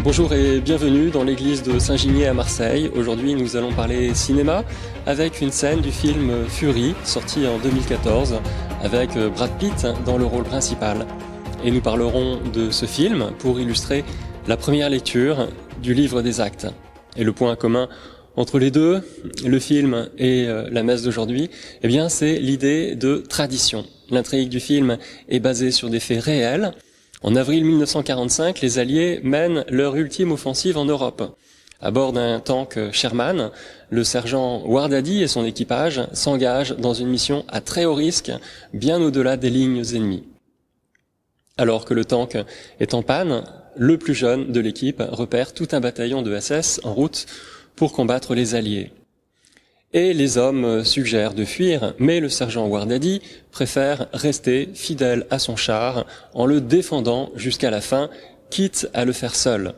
Bonjour et bienvenue dans l'église de Saint-Gimier à Marseille. Aujourd'hui, nous allons parler cinéma avec une scène du film Fury, sorti en 2014, avec Brad Pitt dans le rôle principal. Et nous parlerons de ce film pour illustrer la première lecture du livre des Actes. Et le point commun entre les deux, le film et la messe d'aujourd'hui, eh bien, c'est l'idée de tradition. L'intrigue du film est basée sur des faits réels. En avril 1945, les Alliés mènent leur ultime offensive en Europe. À bord d'un tank Sherman, le sergent Wardaddy et son équipage s'engagent dans une mission à très haut risque, bien au-delà des lignes ennemies. Alors que le tank est en panne, le plus jeune de l'équipe repère tout un bataillon de SS en route pour combattre les Alliés. Et les hommes suggèrent de fuir, mais le sergent Wardaddy préfère rester fidèle à son char en le défendant jusqu'à la fin, quitte à le faire seul.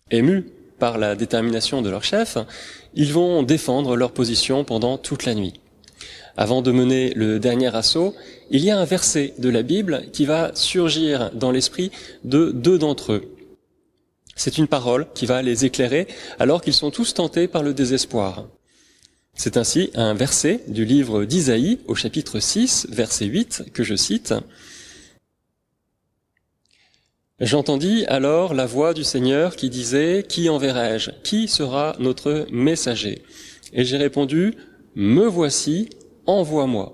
Émus par la détermination de leur chef, ils vont défendre leur position pendant toute la nuit. Avant de mener le dernier assaut, il y a un verset de la Bible qui va surgir dans l'esprit de deux d'entre eux. C'est une parole qui va les éclairer alors qu'ils sont tous tentés par le désespoir. C'est ainsi un verset du livre d'Isaïe au chapitre 6, verset 8, que je cite. « J'entendis alors la voix du Seigneur qui disait « Qui enverrai-je ? Qui sera notre messager ?» Et j'ai répondu « Me voici, envoie-moi »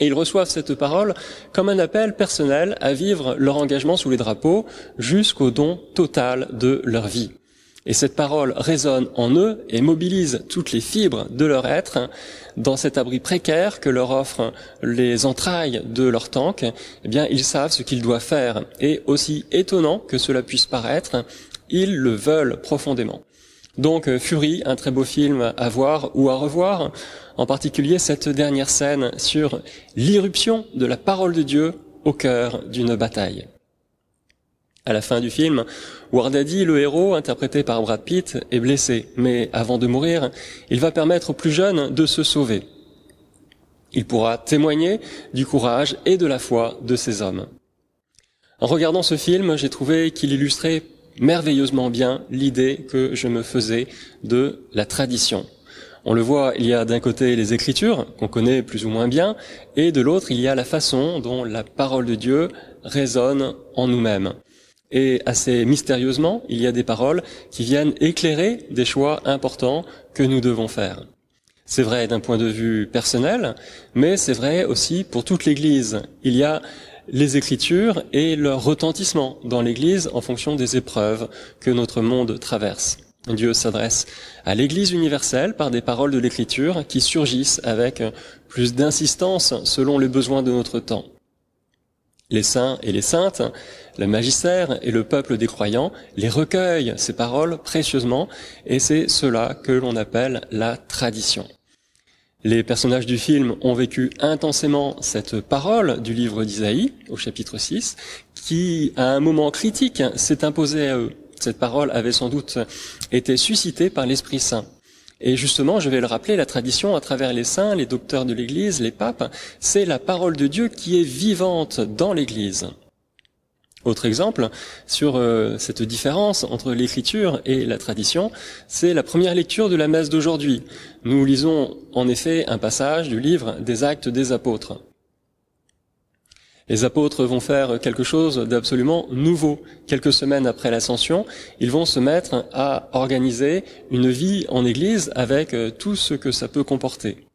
Et ils reçoivent cette parole comme un appel personnel à vivre leur engagement sous les drapeaux jusqu'au don total de leur vie. Et cette parole résonne en eux et mobilise toutes les fibres de leur être dans cet abri précaire que leur offrent les entrailles de leur tank. Eh bien, ils savent ce qu'ils doivent faire. Et aussi étonnant que cela puisse paraître, ils le veulent profondément. Donc, Fury, un très beau film à voir ou à revoir, en particulier cette dernière scène sur l'irruption de la parole de Dieu au cœur d'une bataille. À la fin du film, Wardaddy, le héros, interprété par Brad Pitt, est blessé, mais avant de mourir, il va permettre aux plus jeunes de se sauver. Il pourra témoigner du courage et de la foi de ces hommes. En regardant ce film, j'ai trouvé qu'il illustrait merveilleusement bien l'idée que je me faisais de la tradition. On le voit, il y a d'un côté les Écritures, qu'on connaît plus ou moins bien, et de l'autre, il y a la façon dont la parole de Dieu résonne en nous-mêmes. Et assez mystérieusement, il y a des paroles qui viennent éclairer des choix importants que nous devons faire. C'est vrai d'un point de vue personnel, mais c'est vrai aussi pour toute l'Église. Il y a les Écritures et leur retentissement dans l'Église en fonction des épreuves que notre monde traverse. Dieu s'adresse à l'Église universelle par des paroles de l'Écriture qui surgissent avec plus d'insistance selon les besoins de notre temps. Les saints et les saintes, le magistère et le peuple des croyants les recueillent, ces paroles, précieusement, et c'est cela que l'on appelle la tradition. Les personnages du film ont vécu intensément cette parole du livre d'Isaïe, au chapitre 6, qui, à un moment critique, s'est imposée à eux. Cette parole avait sans doute été suscitée par l'Esprit Saint. Et justement, je vais le rappeler, la tradition à travers les saints, les docteurs de l'Église, les papes, c'est la parole de Dieu qui est vivante dans l'Église. Autre exemple sur cette différence entre l'Écriture et la tradition, c'est la première lecture de la messe d'aujourd'hui. Nous lisons en effet un passage du livre des Actes des Apôtres. Les apôtres vont faire quelque chose d'absolument nouveau. Quelques semaines après l'Ascension, ils vont se mettre à organiser une vie en Église avec tout ce que ça peut comporter.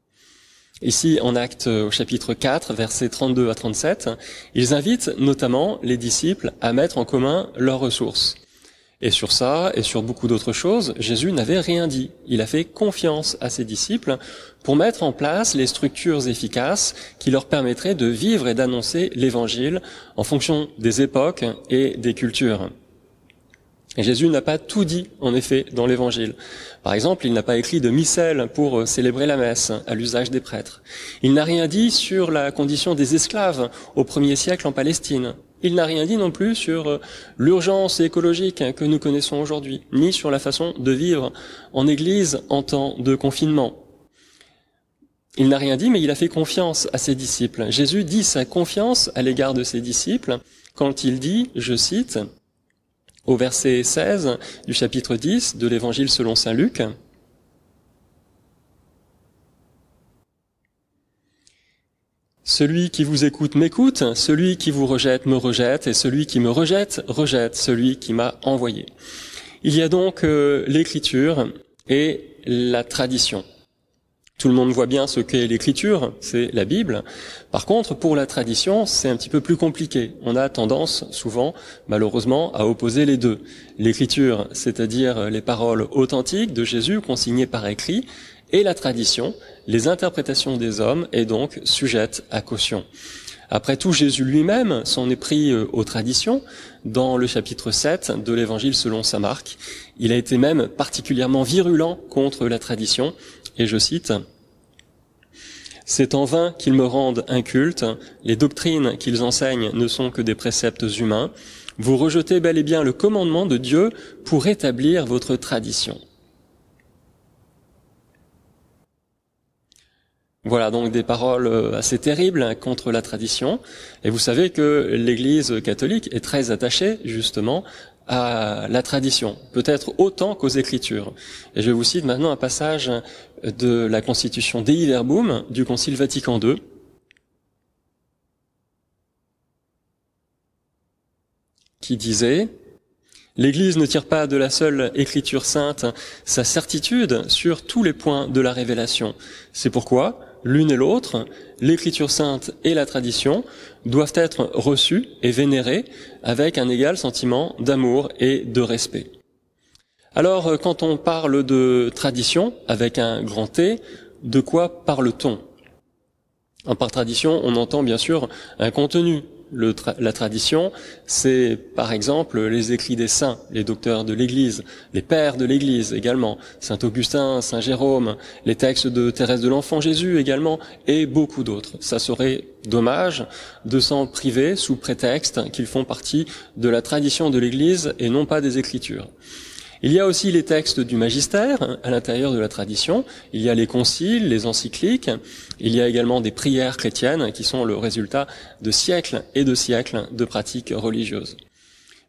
Ici, en Actes au chapitre 4, versets 32 à 37, ils invitent notamment les disciples à mettre en commun leurs ressources. Et sur ça, et sur beaucoup d'autres choses, Jésus n'avait rien dit. Il a fait confiance à ses disciples pour mettre en place les structures efficaces qui leur permettraient de vivre et d'annoncer l'Évangile en fonction des époques et des cultures. Et Jésus n'a pas tout dit, en effet, dans l'Évangile. Par exemple, il n'a pas écrit de missel pour célébrer la messe à l'usage des prêtres. Il n'a rien dit sur la condition des esclaves au 1er siècle en Palestine. Il n'a rien dit non plus sur l'urgence écologique que nous connaissons aujourd'hui, ni sur la façon de vivre en Église en temps de confinement. Il n'a rien dit, mais il a fait confiance à ses disciples. Jésus dit sa confiance à l'égard de ses disciples quand il dit, je cite, au verset 16 du chapitre 10 de l'Évangile selon saint Luc. Celui qui vous écoute m'écoute, celui qui vous rejette me rejette, et celui qui me rejette rejette celui qui m'a envoyé. Il y a donc l'écriture et la tradition. Tout le monde voit bien ce qu'est l'écriture, c'est la Bible. Par contre, pour la tradition, c'est un petit peu plus compliqué. On a tendance, souvent, malheureusement, à opposer les deux. L'écriture, c'est-à-dire les paroles authentiques de Jésus consignées par écrit, et la tradition, les interprétations des hommes, est donc sujette à caution. Après tout, Jésus lui-même s'en est pris aux traditions. Dans le chapitre 7 de l'Évangile selon saint Marc, il a été même particulièrement virulent contre la tradition, et je cite: « C'est en vain qu'ils me rendent inculte, les doctrines qu'ils enseignent ne sont que des préceptes humains, vous rejetez bel et bien le commandement de Dieu pour établir votre tradition. » Voilà donc des paroles assez terribles contre la tradition. Et vous savez que l'Église catholique est très attachée justement à la tradition, peut-être autant qu'aux Écritures. Et je vous cite maintenant un passage de la Constitution Dei Verbum du Concile Vatican II, qui disait: « L'Église ne tire pas de la seule Écriture sainte sa certitude sur tous les points de la révélation. C'est pourquoi l'une et l'autre, l'Écriture sainte et la tradition, doivent être reçues et vénérées avec un égal sentiment d'amour et de respect. » Alors, quand on parle de tradition, avec un grand T, de quoi parle-t-on? Par tradition, on entend bien sûr un contenu. La tradition, c'est par exemple les écrits des saints, les docteurs de l'Église, les pères de l'Église également, saint Augustin, saint Jérôme, les textes de Thérèse de l'Enfant Jésus également, et beaucoup d'autres. Ça serait dommage de s'en priver sous prétexte qu'ils font partie de la tradition de l'Église et non pas des Écritures. Il y a aussi les textes du magistère à l'intérieur de la tradition, il y a les conciles, les encycliques, il y a également des prières chrétiennes qui sont le résultat de siècles et de siècles de pratiques religieuses.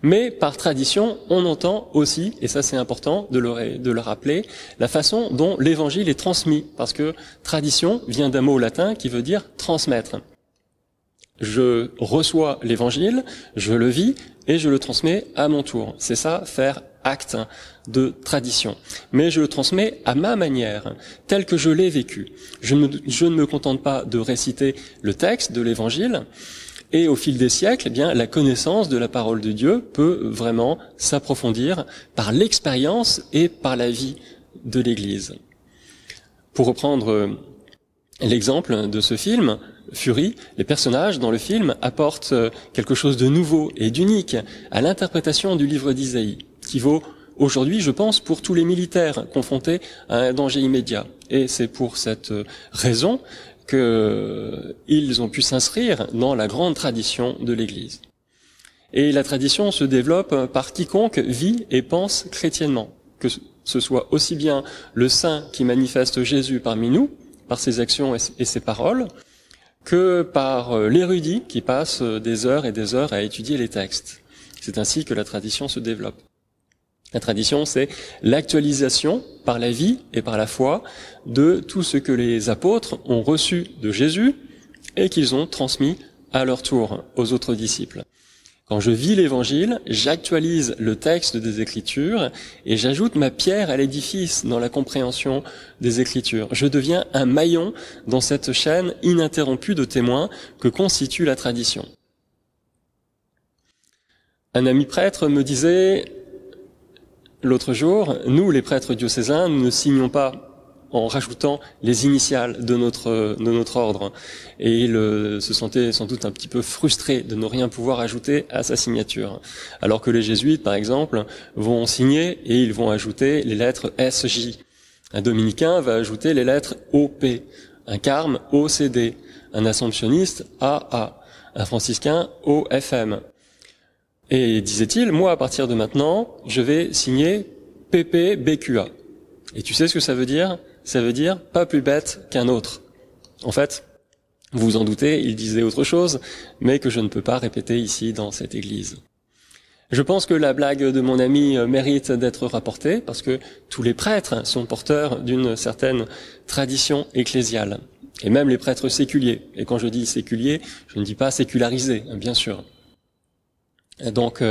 Mais par tradition, on entend aussi, et ça c'est important de le rappeler, la façon dont l'évangile est transmis, parce que tradition vient d'un mot latin qui veut dire transmettre. Je reçois l'évangile, je le vis et je le transmets à mon tour. C'est ça, faire acte de tradition. Mais je le transmets à ma manière, telle que je l'ai vécu. Je ne me contente pas de réciter le texte de l'évangile, et au fil des siècles, eh bien, la connaissance de la parole de Dieu peut vraiment s'approfondir par l'expérience et par la vie de l'Église. Pour reprendre l'exemple de ce film, Fury, les personnages dans le film apportent quelque chose de nouveau et d'unique à l'interprétation du livre d'Isaïe, qui vaut aujourd'hui, je pense, pour tous les militaires confrontés à un danger immédiat. Et c'est pour cette raison qu'ils ont pu s'inscrire dans la grande tradition de l'Église. Et la tradition se développe par quiconque vit et pense chrétiennement, que ce soit aussi bien le saint qui manifeste Jésus parmi nous, par ses actions et ses paroles, que par l'érudit qui passe des heures et des heures à étudier les textes. C'est ainsi que la tradition se développe. La tradition, c'est l'actualisation par la vie et par la foi de tout ce que les apôtres ont reçu de Jésus et qu'ils ont transmis à leur tour aux autres disciples. Quand je vis l'Évangile, j'actualise le texte des Écritures et j'ajoute ma pierre à l'édifice dans la compréhension des Écritures. Je deviens un maillon dans cette chaîne ininterrompue de témoins que constitue la tradition. Un ami prêtre me disait l'autre jour, nous les prêtres diocésains, nous ne signons pas en rajoutant les initiales de notre ordre. Et il se sentait sans doute un petit peu frustré de ne rien pouvoir ajouter à sa signature. Alors que les jésuites, par exemple, vont signer et ils vont ajouter les lettres SJ. Un dominicain va ajouter les lettres OP, un carme OCD, un assomptionniste AA, un franciscain OFM. Et disait-il, moi à partir de maintenant, je vais signer PPBQA. Et tu sais ce que ça veut dire ? Ça veut dire pas plus bête qu'un autre. En fait, vous vous en doutez, il disait autre chose, mais que je ne peux pas répéter ici dans cette église. Je pense que la blague de mon ami mérite d'être rapportée parce que tous les prêtres sont porteurs d'une certaine tradition ecclésiale. Et même les prêtres séculiers. Et quand je dis séculiers, je ne dis pas sécularisés, bien sûr. Et donc,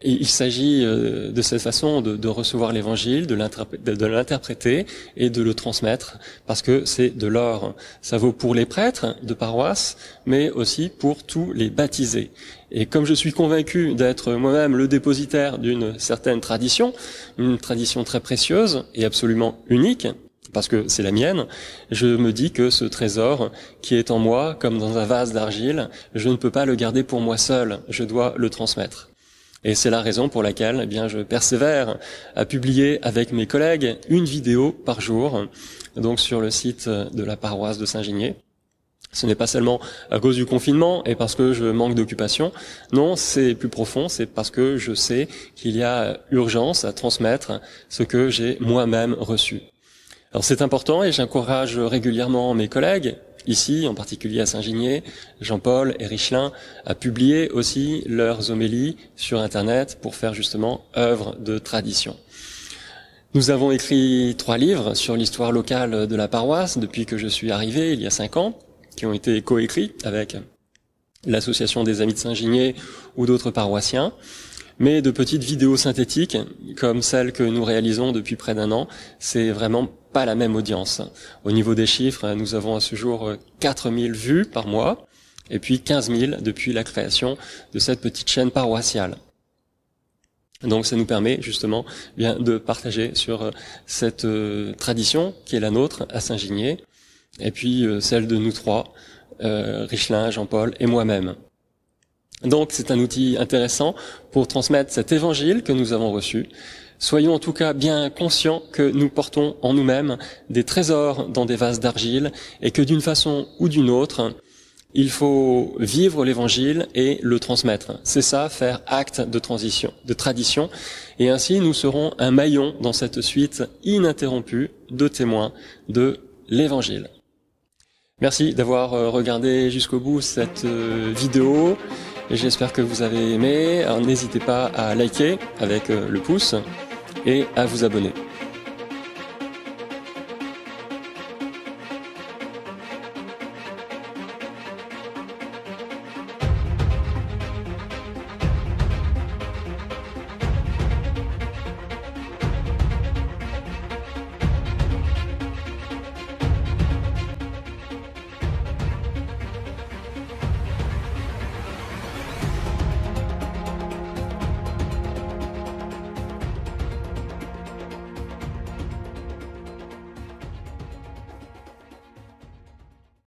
il s'agit de cette façon de recevoir l'évangile, de l'interpréter et de le transmettre, parce que c'est de l'or. Ça vaut pour les prêtres de paroisse, mais aussi pour tous les baptisés. Et comme je suis convaincu d'être moi-même le dépositaire d'une certaine tradition, une tradition très précieuse et absolument unique, parce que c'est la mienne, je me dis que ce trésor qui est en moi, comme dans un vase d'argile, je ne peux pas le garder pour moi seul, je dois le transmettre. Et c'est la raison pour laquelle eh bien, je persévère à publier avec mes collègues une vidéo par jour, donc sur le site de la paroisse de Saint-Ginier. Ce n'est pas seulement à cause du confinement et parce que je manque d'occupation. Non, c'est plus profond, c'est parce que je sais qu'il y a urgence à transmettre ce que j'ai moi-même reçu. Alors c'est important et j'encourage régulièrement mes collègues, ici en particulier à Saint-Ginier, Jean-Paul et Richelin, à publier aussi leurs homélies sur Internet pour faire justement œuvre de tradition. Nous avons écrit 3 livres sur l'histoire locale de la paroisse depuis que je suis arrivé il y a 5 ans, qui ont été coécrits avec l'association des Amis de Saint-Ginier ou d'autres paroissiens, mais de petites vidéos synthétiques, comme celles que nous réalisons depuis près d'1 an, c'est vraiment pas la même audience. Au niveau des chiffres, nous avons à ce jour 4000 vues par mois, et puis 15 000 depuis la création de cette petite chaîne paroissiale. Donc ça nous permet justement bien de partager sur cette tradition qui est la nôtre à Saint-Ginier, et puis celle de nous 3, Richelin, Jean-Paul et moi-même. Donc c'est un outil intéressant pour transmettre cet évangile que nous avons reçu. Soyons en tout cas bien conscients que nous portons en nous-mêmes des trésors dans des vases d'argile et que d'une façon ou d'une autre, il faut vivre l'évangile et le transmettre. C'est ça, faire acte de tradition. Et ainsi, nous serons un maillon dans cette suite ininterrompue de témoins de l'évangile. Merci d'avoir regardé jusqu'au bout cette vidéo. J'espère que vous avez aimé. Alors n'hésitez pas à liker avec le pouce et à vous abonner.